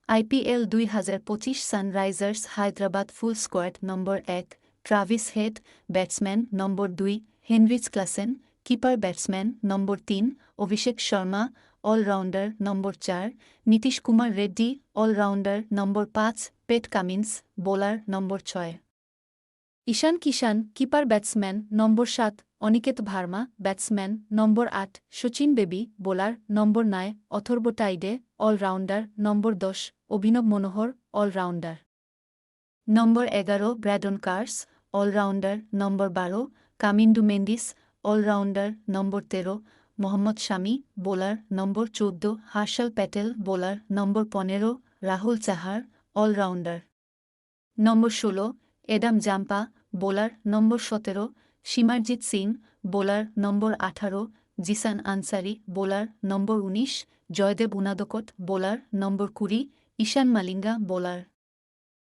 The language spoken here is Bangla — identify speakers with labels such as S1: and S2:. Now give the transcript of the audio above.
S1: IPL 2025 Sunrisers Hyderabad full squad number 1 Travis Head batsman number 2 Heinrich Klaasen keeper batsman number 3 Abhishek Sharma allrounder number 4 Nitish Kumar Reddy allrounder number 5 Pat Cummins bowler number 6 Ishan Kishan keeper batsman number 7 Aniket Verma batsman number 8 Sachin Baby bowler number 9 Atharva Taide allrounder number 10 Abhinav Manohar allrounder number 11 Brydon Carse allrounder number 12 Kamindu Mendis allrounder number 13 Mohammed Shami bowler number 14 Harshal Patel bowler number 15 Rahul Chahar allrounder number 16 Adam Zampa bowler number 17 Simarjeet Singh bowler number 18 Zeeshan Ansari bowler number 19 Jaydev Unadkat bowler number 20 Eshan Malinga bowler